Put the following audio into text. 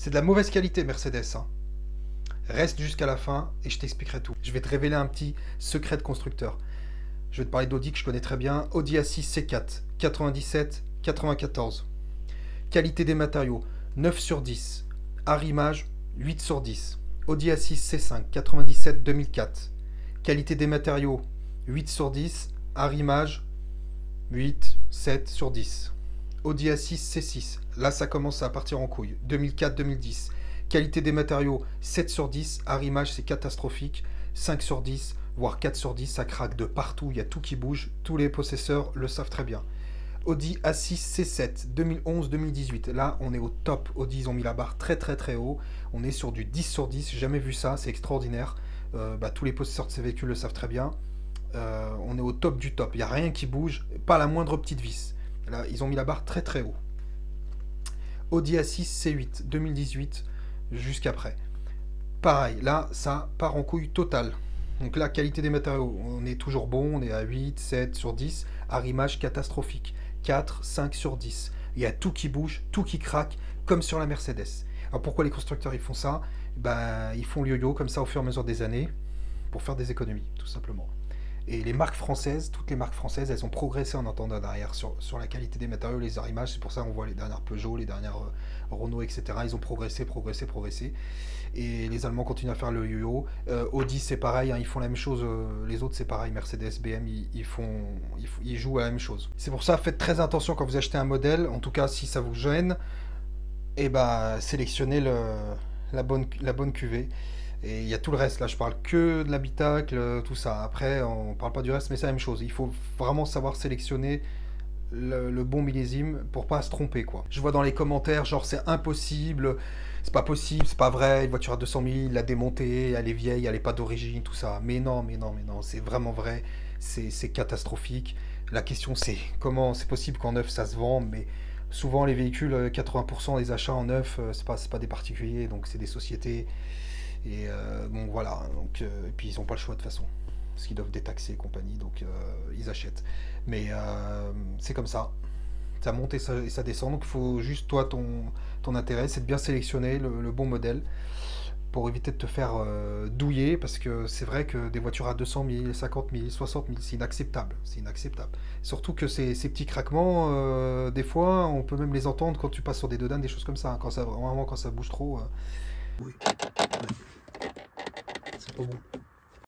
C'est de la mauvaise qualité, Mercedes, hein. Reste jusqu'à la fin et je t'expliquerai tout. Je vais te révéler un petit secret de constructeur. Je vais te parler d'Audi que je connais très bien. Audi A6 C4, 97, 94. Qualité des matériaux, 9 sur 10. Arrimage, 8 sur 10. Audi A6 C5, 97, 2004. Qualité des matériaux, 8 sur 10. Arrimage, 8, 7 sur 10. Audi A6 C6, là ça commence à partir en couille. 2004-2010. Qualité des matériaux, 7 sur 10. Arrimage, c'est catastrophique. 5 sur 10, voire 4 sur 10. Ça craque de partout, il y a tout qui bouge. Tous les possesseurs le savent très bien. Audi A6 C7, 2011-2018. Là, on est au top. Audi, ils ont mis la barre très très très haut. On est sur du 10 sur 10. J'ai jamais vu ça, c'est extraordinaire. Tous les possesseurs de ces véhicules le savent très bien. On est au top du top. Il n'y a rien qui bouge, pas la moindre petite vis. Là, ils ont mis la barre très très haut. Audi A6 C8, 2018 jusqu'après. Pareil, là, ça part en couille totale. Donc la qualité des matériaux, on est toujours bon, on est à 8, 7 sur 10. Arrimage catastrophique, 4, 5 sur 10. Il y a tout qui bouge, tout qui craque, comme sur la Mercedes. Alors pourquoi les constructeurs ils font ça? Ils font le yo-yo comme ça au fur et à mesure des années, pour faire des économies, tout simplement. Et les marques françaises, toutes les marques françaises, elles ont progressé en entendant derrière sur la qualité des matériaux, les arrimages. C'est pour ça qu'on voit les dernières Peugeot, les dernières Renault, etc. Ils ont progressé. Et les Allemands continuent à faire le yo-yo. Audi, c'est pareil, hein, ils font la même chose. Les autres, c'est pareil. Mercedes, BM, ils jouent à la même chose. C'est pour ça, faites très attention quand vous achetez un modèle. En tout cas, si ça vous gêne, sélectionnez la bonne cuvée. Et il y a tout le reste, là je parle que de l'habitacle, tout ça. Après, on parle pas du reste, mais c'est la même chose. Il faut vraiment savoir sélectionner le bon millésime pour pas se tromper, quoi. Je vois dans les commentaires, genre c'est impossible, c'est pas possible, c'est pas vrai, une voiture à 200 000, la démontée, elle est vieille, elle est pas d'origine, tout ça. Mais non, c'est vraiment vrai, c'est catastrophique. La question c'est comment c'est possible qu'en neuf ça se vend, mais souvent les véhicules, 80% des achats en neuf, c'est pas des particuliers, donc c'est des sociétés. Et bon voilà, donc, et puis ils n'ont pas le choix de toute façon, parce qu'ils doivent détaxer et compagnie, donc ils achètent. Mais c'est comme ça monte et ça descend, donc il faut juste, toi, ton intérêt, c'est de bien sélectionner le bon modèle, pour éviter de te faire douiller, parce que c'est vrai que des voitures à 200 000, 50 000, 60 000, c'est inacceptable, c'est inacceptable. Surtout que ces petits craquements, des fois, on peut même les entendre quand tu passes sur des dodanes, des choses comme ça, hein, vraiment quand ça bouge trop. Oui. C'est pas bon.